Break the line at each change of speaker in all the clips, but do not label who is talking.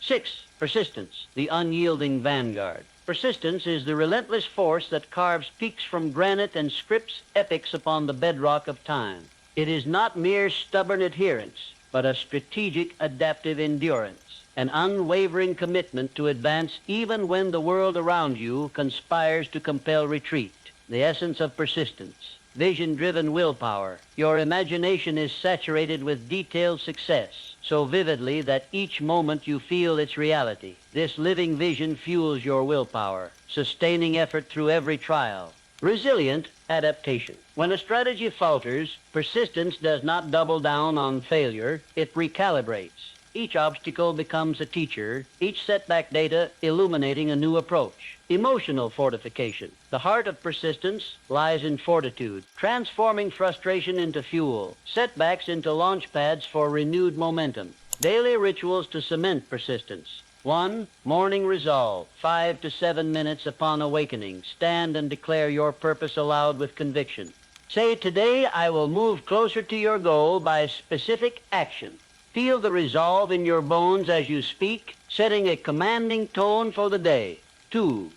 6. Persistence, the unyielding vanguard. Persistence is the relentless force that carves peaks from granite and scripts epics upon the bedrock of time. It is not mere stubborn adherence, but a strategic adaptive endurance, an unwavering commitment to advance even when the world around you conspires to compel retreat. The essence of persistence, vision-driven willpower. Your imagination is saturated with detailed success, so vividly that each moment you feel its reality. This living vision fuels your willpower, sustaining effort through every trial. Resilient adaptation. When a strategy falters, persistence does not double down on failure, it recalibrates. Each obstacle becomes a teacher, each setback data illuminating a new approach. Emotional fortification. The heart of persistence lies in fortitude, transforming frustration into fuel, setbacks into launch pads for renewed momentum. Daily rituals to cement persistence. 1. Morning resolve. 5 to 7 minutes upon awakening. Stand and declare your purpose aloud with conviction. Say, today I will move closer to your goal by specific action. Feel the resolve in your bones as you speak, setting a commanding tone for the day. 2.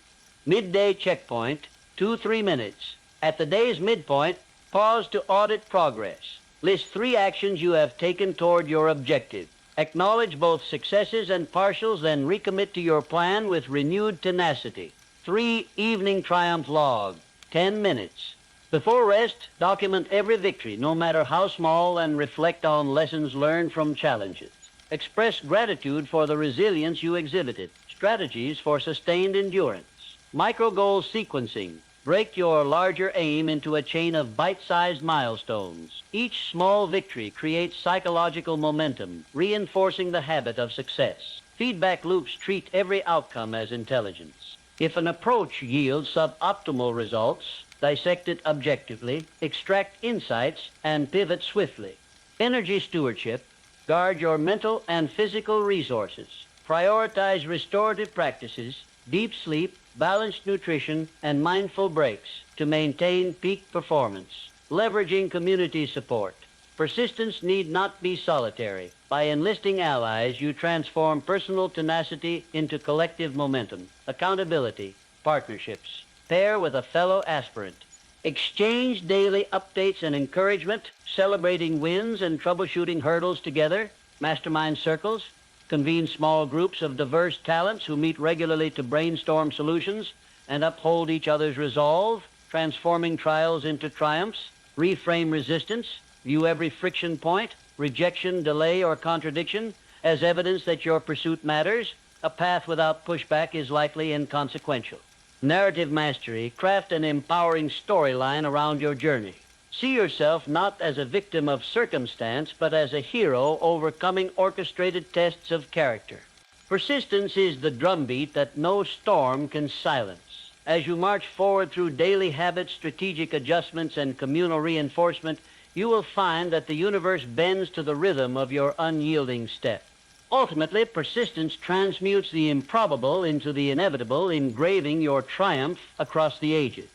Midday checkpoint, 2-3 minutes. At the day's midpoint, pause to audit progress. List 3 actions you have taken toward your objective. Acknowledge both successes and partials, then recommit to your plan with renewed tenacity. 3. Evening triumph log, 10 minutes. Before rest, document every victory, no matter how small, and reflect on lessons learned from challenges. Express gratitude for the resilience you exhibited. Strategies for sustained endurance. Micro-goal sequencing. Break your larger aim into a chain of bite-sized milestones. Each small victory creates psychological momentum, reinforcing the habit of success. Feedback loops treat every outcome as intelligence. If an approach yields suboptimal results, dissect it objectively, extract insights, and pivot swiftly. Energy stewardship. Guard your mental and physical resources. Prioritize restorative practices, deep sleep, balanced nutrition, and mindful breaks to maintain peak performance. Leveraging community support. Persistence need not be solitary. By enlisting allies, you transform personal tenacity into collective momentum. Accountability. Partnerships. Pair with a fellow aspirant. Exchange daily updates and encouragement, celebrating wins and troubleshooting hurdles together. Mastermind circles. Convene small groups of diverse talents who meet regularly to brainstorm solutions and uphold each other's resolve, transforming trials into triumphs. Reframe resistance. View every friction point, rejection, delay, or contradiction as evidence that your pursuit matters. A path without pushback is likely inconsequential. Narrative mastery. Craft an empowering storyline around your journey. See yourself not as a victim of circumstance, but as a hero overcoming orchestrated tests of character. Persistence is the drumbeat that no storm can silence. As you march forward through daily habits, strategic adjustments, and communal reinforcement, you will find that the universe bends to the rhythm of your unyielding step. Ultimately, persistence transmutes the improbable into the inevitable, engraving your triumph across the ages.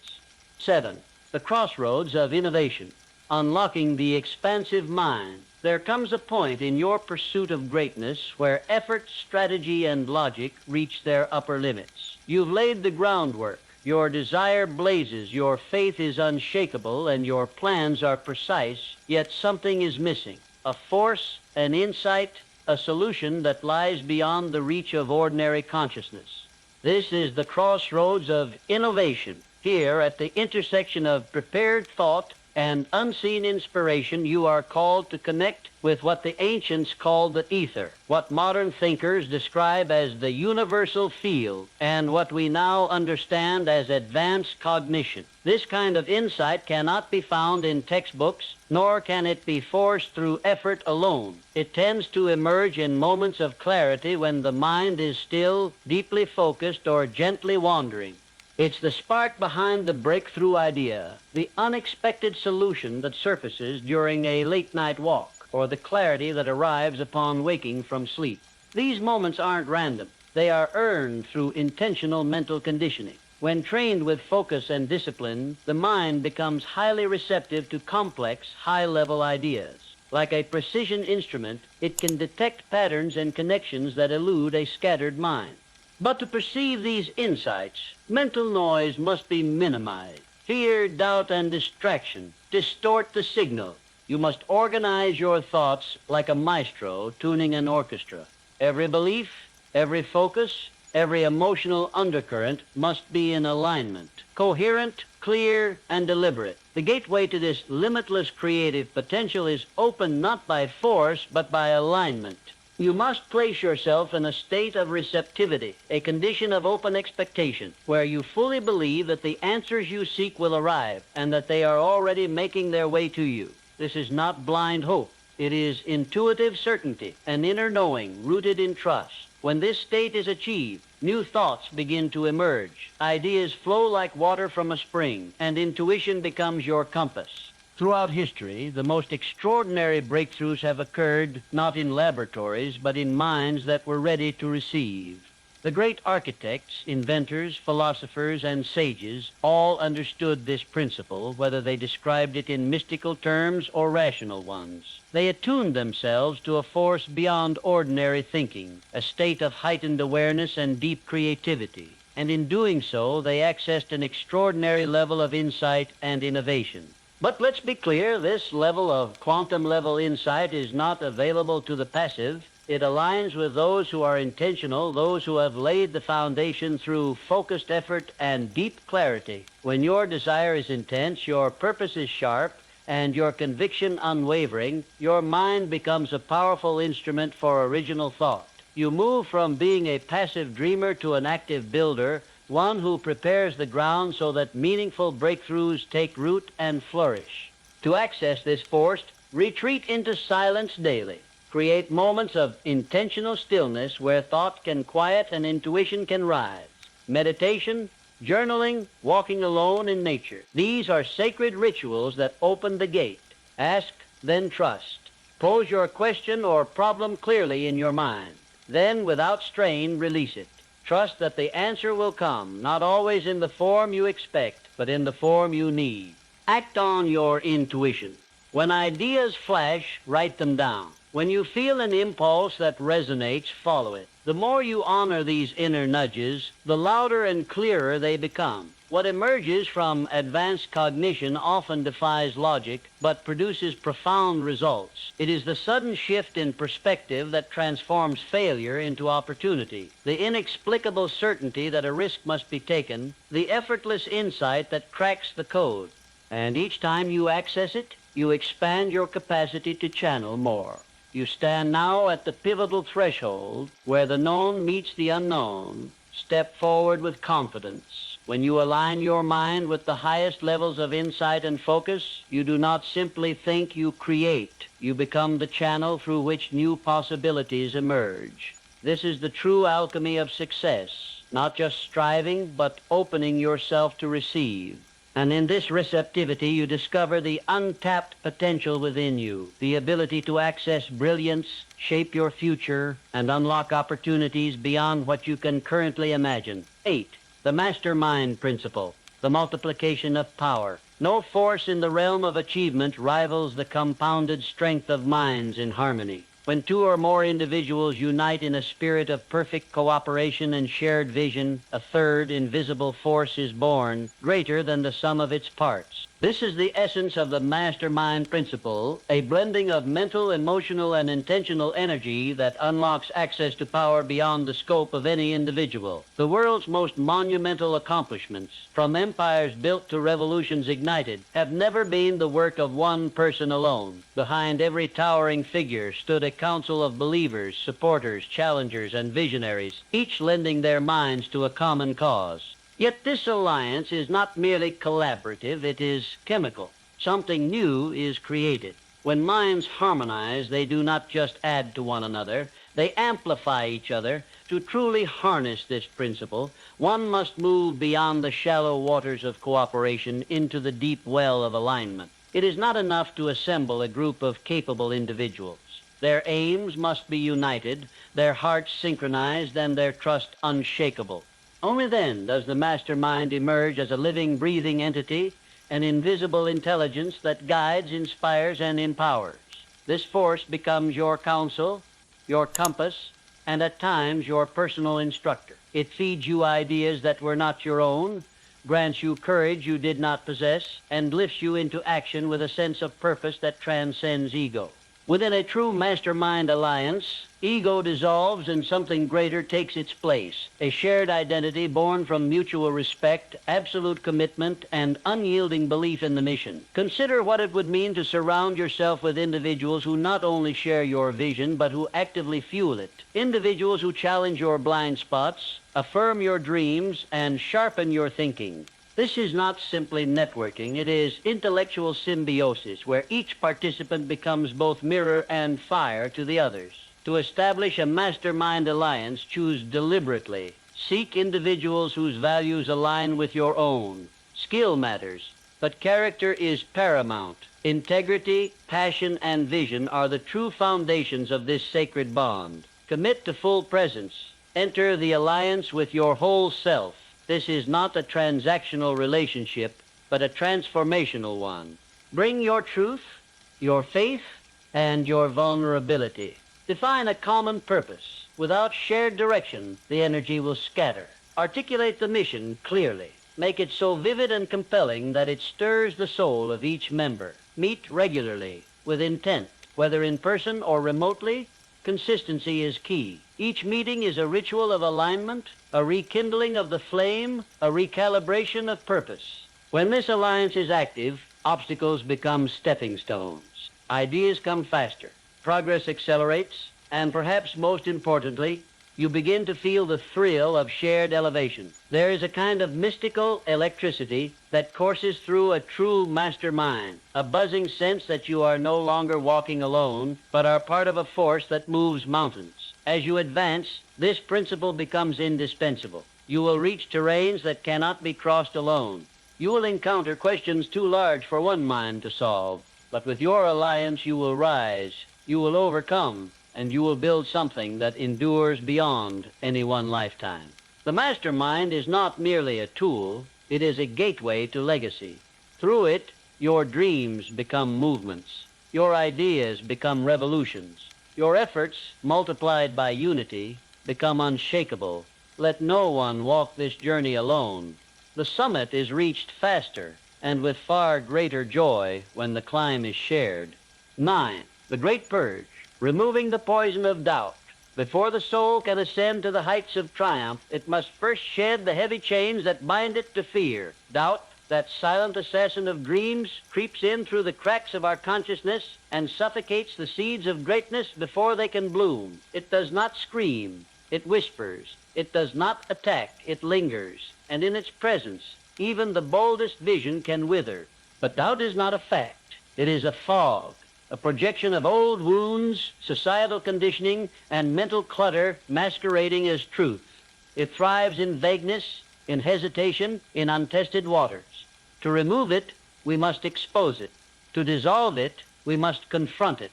7. The crossroads of innovation. Unlocking the expansive mind. There comes a point in your pursuit of greatness where effort, strategy, and logic reach their upper limits. You've laid the groundwork. Your desire blazes, your faith is unshakable, and your plans are precise, yet something is missing. A force, an insight, a solution that lies beyond the reach of ordinary consciousness. This is the crossroads of innovation. Here, at the intersection of prepared thought and unseen inspiration, you are called to connect with what the ancients called the ether, what modern thinkers describe as the universal field, and what we now understand as advanced cognition. This kind of insight cannot be found in textbooks, nor can it be forced through effort alone. It tends to emerge in moments of clarity when the mind is still, deeply focused, or gently wandering. It's the spark behind the breakthrough idea, the unexpected solution that surfaces during a late-night walk, or the clarity that arrives upon waking from sleep. These moments aren't random. They are earned through intentional mental conditioning. When trained with focus and discipline, the mind becomes highly receptive to complex, high-level ideas. Like a precision instrument, it can detect patterns and connections that elude a scattered mind. But to perceive these insights, mental noise must be minimized. Fear, doubt, and distraction distort the signal. You must organize your thoughts like a maestro tuning an orchestra. Every belief, every focus, every emotional undercurrent must be in alignment, coherent, clear, and deliberate. The gateway to this limitless creative potential is opened not by force, but by alignment. You must place yourself in a state of receptivity, a condition of open expectation, where you fully believe that the answers you seek will arrive and that they are already making their way to you. This is not blind hope. It is intuitive certainty, an inner knowing rooted in trust. When this state is achieved, new thoughts begin to emerge. Ideas flow like water from a spring, and intuition becomes your compass. Throughout history, the most extraordinary breakthroughs have occurred not in laboratories, but in minds that were ready to receive. The great architects, inventors, philosophers, and sages all understood this principle, whether they described it in mystical terms or rational ones. They attuned themselves to a force beyond ordinary thinking, a state of heightened awareness and deep creativity. And in doing so, they accessed an extraordinary level of insight and innovation. But let's be clear, this level of quantum-level insight is not available to the passive. It aligns with those who are intentional, those who have laid the foundation through focused effort and deep clarity. When your desire is intense, your purpose is sharp, and your conviction unwavering, your mind becomes a powerful instrument for original thought. You move from being a passive dreamer to an active builder, one who prepares the ground so that meaningful breakthroughs take root and flourish. To access this force, retreat into silence daily. Create moments of intentional stillness where thought can quiet and intuition can rise. Meditation, journaling, walking alone in nature. These are sacred rituals that open the gate. Ask, then trust. Pose your question or problem clearly in your mind. Then, without strain, release it. Trust that the answer will come, not always in the form you expect, but in the form you need. Act on your intuition. When ideas flash, write them down. When you feel an impulse that resonates, follow it. The more you honor these inner nudges, the louder and clearer they become. What emerges from advanced cognition often defies logic, but produces profound results. It is the sudden shift in perspective that transforms failure into opportunity, the inexplicable certainty that a risk must be taken, the effortless insight that cracks the code. And each time you access it, you expand your capacity to channel more. You stand now at the pivotal threshold where the known meets the unknown. Step forward with confidence. When you align your mind with the highest levels of insight and focus, you do not simply think, you create. You become the channel through which new possibilities emerge. This is the true alchemy of success, not just striving, but opening yourself to receive. And in this receptivity, you discover the untapped potential within you, the ability to access brilliance, shape your future, and unlock opportunities beyond what you can currently imagine. 8. The mastermind principle, the multiplication of power. No force in the realm of achievement rivals the compounded strength of minds in harmony. When two or more individuals unite in a spirit of perfect cooperation and shared vision, a third invisible force is born, greater than the sum of its parts. This is the essence of the mastermind principle, a blending of mental, emotional, and intentional energy that unlocks access to power beyond the scope of any individual. The world's most monumental accomplishments, from empires built to revolutions ignited, have never been the work of one person alone. Behind every towering figure stood a council of believers, supporters, challengers, and visionaries, each lending their minds to a common cause. Yet this alliance is not merely collaborative, it is chemical. Something new is created. When minds harmonize, they do not just add to one another, they amplify each other. To truly harness this principle, one must move beyond the shallow waters of cooperation into the deep well of alignment. It is not enough to assemble a group of capable individuals. Their aims must be united, their hearts synchronized, and their trust unshakable. Only then does the mastermind emerge as a living, breathing entity, an invisible intelligence that guides, inspires, and empowers. This force becomes your counsel, your compass, and at times your personal instructor. It feeds you ideas that were not your own, grants you courage you did not possess, and lifts you into action with a sense of purpose that transcends ego. Within a true mastermind alliance, ego dissolves and something greater takes its place, a shared identity born from mutual respect, absolute commitment, and unyielding belief in the mission. Consider what it would mean to surround yourself with individuals who not only share your vision, but who actively fuel it. Individuals who challenge your blind spots, affirm your dreams, and sharpen your thinking. This is not simply networking, it is intellectual symbiosis, where each participant becomes both mirror and fire to the others. To establish a mastermind alliance, choose deliberately. Seek individuals whose values align with your own. Skill matters, but character is paramount. Integrity, passion, and vision are the true foundations of this sacred bond. Commit to full presence. Enter the alliance with your whole self. This is not a transactional relationship, but a transformational one. Bring your truth, your faith, and your vulnerability. Define a common purpose. Without shared direction, the energy will scatter. Articulate the mission clearly. Make it so vivid and compelling that it stirs the soul of each member. Meet regularly, with intent, whether in person or remotely. Consistency is key. Each meeting is a ritual of alignment, a rekindling of the flame, a recalibration of purpose. When this alliance is active, obstacles become stepping stones. Ideas come faster, progress accelerates, and perhaps most importantly, you begin to feel the thrill of shared elevation. There is a kind of mystical electricity that courses through a true mastermind, a buzzing sense that you are no longer walking alone, but are part of a force that moves mountains. As you advance, this principle becomes indispensable. You will reach terrains that cannot be crossed alone. You will encounter questions too large for one mind to solve, but with your alliance you will rise, you will overcome, and you will build something that endures beyond any one lifetime. The mastermind is not merely a tool, it is a gateway to legacy. Through it, your dreams become movements, your ideas become revolutions, your efforts, multiplied by unity, become unshakable. Let no one walk this journey alone. The summit is reached faster and with far greater joy when the climb is shared. 9. The Great Purge. Removing the poison of doubt. Before the soul can ascend to the heights of triumph, it must first shed the heavy chains that bind it to fear. Doubt, that silent assassin of dreams, creeps in through the cracks of our consciousness and suffocates the seeds of greatness before they can bloom. It does not scream, it whispers. It does not attack, it lingers. And in its presence, even the boldest vision can wither. But doubt is not a fact. It is a fog. A projection of old wounds, societal conditioning, and mental clutter masquerading as truth. It thrives in vagueness, in hesitation, in untested waters. To remove it, we must expose it. To dissolve it, we must confront it.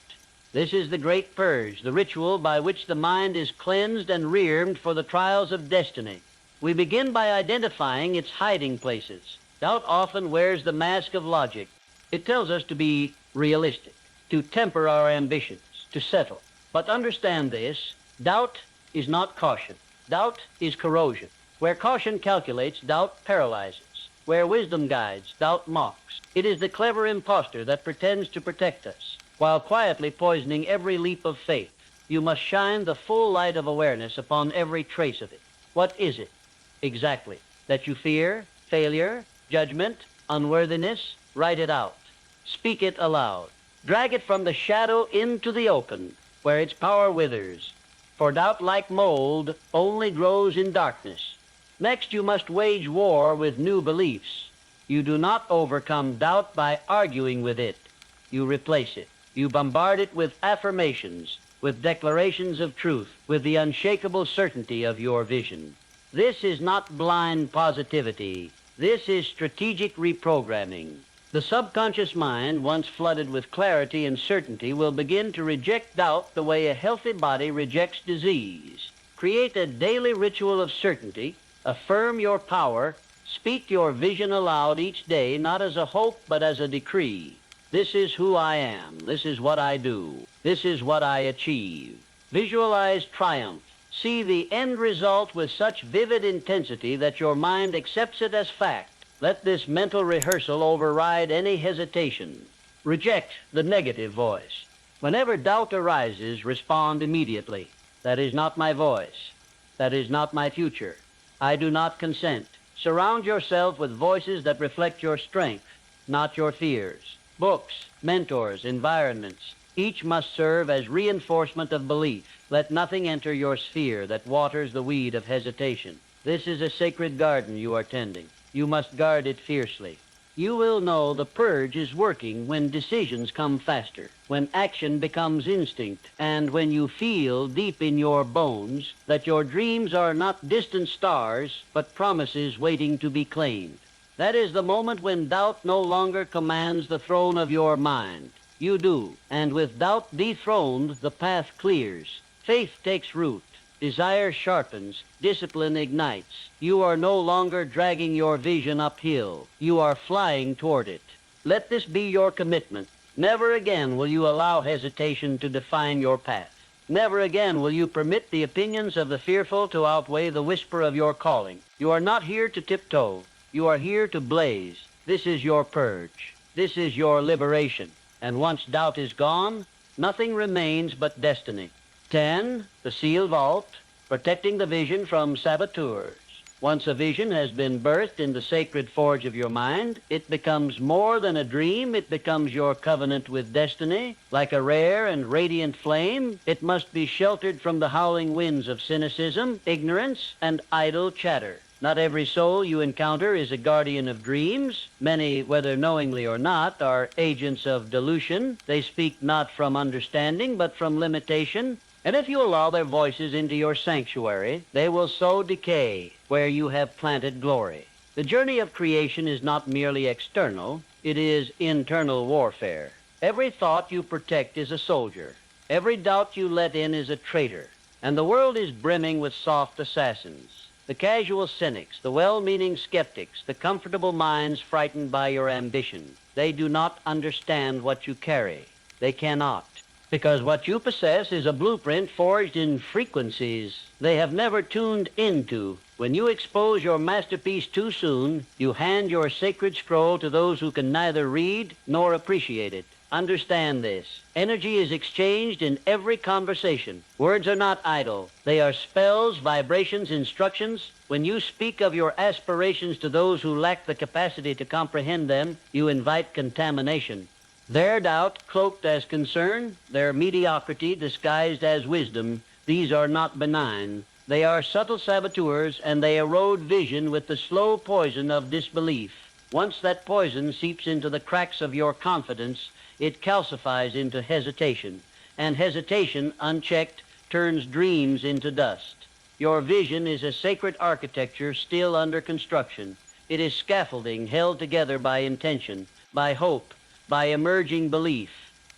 This is the Great Purge, the ritual by which the mind is cleansed and rearmed for the trials of destiny. We begin by identifying its hiding places. Doubt often wears the mask of logic. It tells us to be realistic, to temper our ambitions, to settle. But understand this, doubt is not caution. Doubt is corrosion. Where caution calculates, doubt paralyzes. Where wisdom guides, doubt mocks. It is the clever impostor that pretends to protect us, while quietly poisoning every leap of faith. You must shine the full light of awareness upon every trace of it. What is it, exactly, that you fear? Failure? Judgment? Unworthiness? Write it out. Speak it aloud. Drag it from the shadow into the open, where its power withers. For doubt, like mold, only grows in darkness. Next, you must wage war with new beliefs. You do not overcome doubt by arguing with it. You replace it. You bombard it with affirmations, with declarations of truth, with the unshakable certainty of your vision. This is not blind positivity. This is strategic reprogramming. The subconscious mind, once flooded with clarity and certainty, will begin to reject doubt the way a healthy body rejects disease. Create a daily ritual of certainty. Affirm your power. Speak your vision aloud each day, not as a hope, but as a decree. This is who I am. This is what I do. This is what I achieve. Visualize triumph. See the end result with such vivid intensity that your mind accepts it as fact. Let this mental rehearsal override any hesitation. Reject the negative voice. Whenever doubt arises, respond immediately. That is not my voice. That is not my future. I do not consent. Surround yourself with voices that reflect your strength, not your fears. Books, mentors, environments, each must serve as reinforcement of belief. Let nothing enter your sphere that waters the weed of hesitation. This is a sacred garden you are tending. You must guard it fiercely. You will know the purge is working when decisions come faster, when action becomes instinct, and when you feel deep in your bones that your dreams are not distant stars, but promises waiting to be claimed. That is the moment when doubt no longer commands the throne of your mind. You do, and with doubt dethroned, the path clears. Faith takes root. Desire sharpens, discipline ignites. You are no longer dragging your vision uphill. You are flying toward it. Let this be your commitment. Never again will you allow hesitation to define your path. Never again will you permit the opinions of the fearful to outweigh the whisper of your calling. You are not here to tiptoe. You are here to blaze. This is your purge. This is your liberation. And once doubt is gone, nothing remains but destiny. 10. The sealed vault, protecting the vision from saboteurs. Once a vision has been birthed in the sacred forge of your mind, it becomes more than a dream. It becomes your covenant with destiny. Like a rare and radiant flame, it must be sheltered from the howling winds of cynicism, ignorance, and idle chatter. Not every soul you encounter is a guardian of dreams. Many, whether knowingly or not, are agents of delusion. They speak not from understanding, but from limitation. And if you allow their voices into your sanctuary, they will sow decay where you have planted glory. The journey of creation is not merely external, it is internal warfare. Every thought you protect is a soldier. Every doubt you let in is a traitor. And the world is brimming with soft assassins. The casual cynics, the well-meaning skeptics, the comfortable minds frightened by your ambition. They do not understand what you carry. They cannot. Because what you possess is a blueprint forged in frequencies they have never tuned into. When you expose your masterpiece too soon, you hand your sacred scroll to those who can neither read nor appreciate it. Understand this. Energy is exchanged in every conversation. Words are not idle. They are spells, vibrations, instructions. When you speak of your aspirations to those who lack the capacity to comprehend them, you invite contamination. Their doubt cloaked as concern, their mediocrity disguised as wisdom, these are not benign. They are subtle saboteurs, and they erode vision with the slow poison of disbelief. Once that poison seeps into the cracks of your confidence, it calcifies into hesitation, and hesitation, unchecked, turns dreams into dust. Your vision is a sacred architecture still under construction. It is scaffolding held together by intention, by hope, by emerging belief.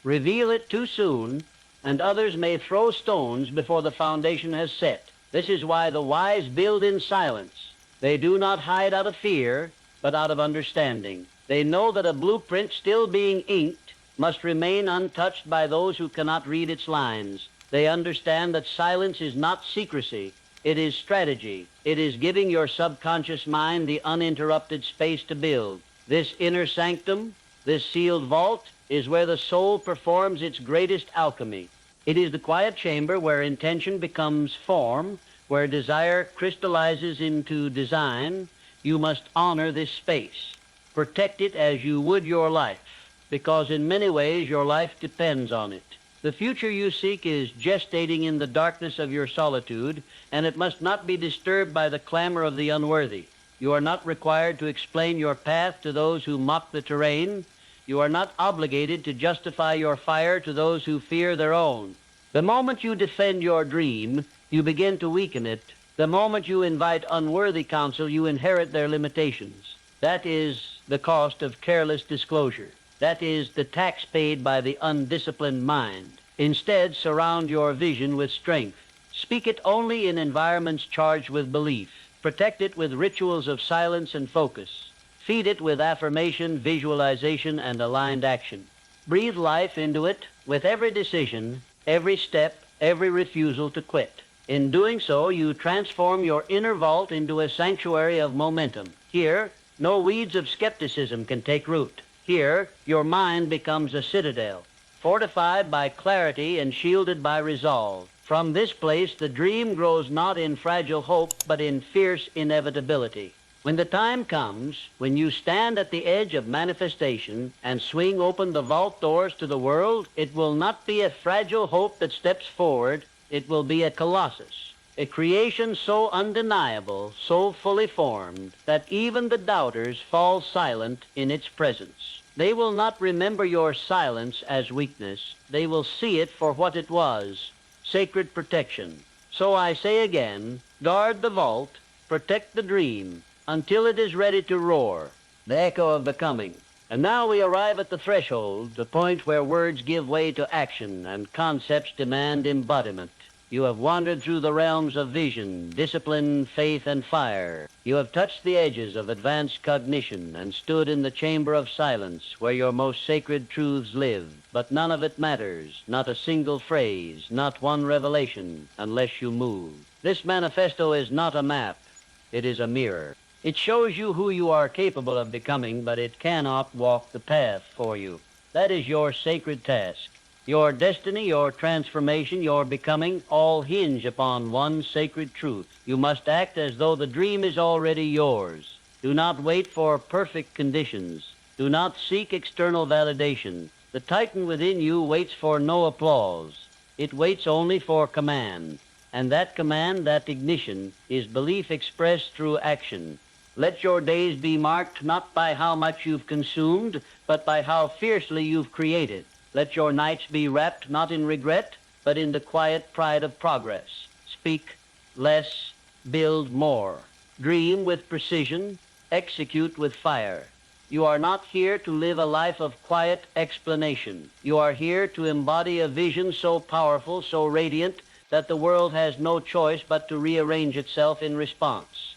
Reveal it too soon, and others may throw stones before the foundation has set. This is why the wise build in silence. They do not hide out of fear, but out of understanding. They know that a blueprint still being inked must remain untouched by those who cannot read its lines. They understand that silence is not secrecy. It is strategy. It is giving your subconscious mind the uninterrupted space to build. This inner sanctum, this sealed vault, is where the soul performs its greatest alchemy. It is the quiet chamber where intention becomes form, where desire crystallizes into design. You must honor this space. Protect it as you would your life, because in many ways your life depends on it. The future you seek is gestating in the darkness of your solitude, and it must not be disturbed by the clamor of the unworthy. You are not required to explain your path to those who mock the terrain. You are not obligated to justify your fire to those who fear their own. The moment you defend your dream, you begin to weaken it. The moment you invite unworthy counsel, you inherit their limitations. That is the cost of careless disclosure. That is the tax paid by the undisciplined mind. Instead, surround your vision with strength. Speak it only in environments charged with belief. Protect it with rituals of silence and focus. Feed it with affirmation, visualization, and aligned action. Breathe life into it with every decision, every step, every refusal to quit. In doing so, you transform your inner vault into a sanctuary of momentum. Here, no weeds of skepticism can take root. Here, your mind becomes a citadel, fortified by clarity and shielded by resolve. From this place, the dream grows not in fragile hope, but in fierce inevitability. When the time comes, when you stand at the edge of manifestation and swing open the vault doors to the world, it will not be a fragile hope that steps forward. It will be a colossus, a creation so undeniable, so fully formed, that even the doubters fall silent in its presence. They will not remember your silence as weakness. They will see it for what it was, sacred protection. So I say again, guard the vault, protect the dream, until it is ready to roar, the echo of the coming. And now we arrive at the threshold, the point where words give way to action and concepts demand embodiment. You have wandered through the realms of vision, discipline, faith, and fire. You have touched the edges of advanced cognition and stood in the chamber of silence where your most sacred truths live. But none of it matters, not a single phrase, not one revelation, unless you move. This manifesto is not a map. It is a mirror. It shows you who you are capable of becoming, but it cannot walk the path for you. That is your sacred task. Your destiny, your transformation, your becoming, all hinge upon one sacred truth. You must act as though the dream is already yours. Do not wait for perfect conditions. Do not seek external validation. The Titan within you waits for no applause. It waits only for command. And that command, that ignition, is belief expressed through action. Let your days be marked not by how much you've consumed, but by how fiercely you've created. Let your nights be wrapped not in regret, but in the quiet pride of progress. Speak less, build more. Dream with precision, execute with fire. You are not here to live a life of quiet explanation. You are here to embody a vision so powerful, so radiant, that the world has no choice but to rearrange itself in response.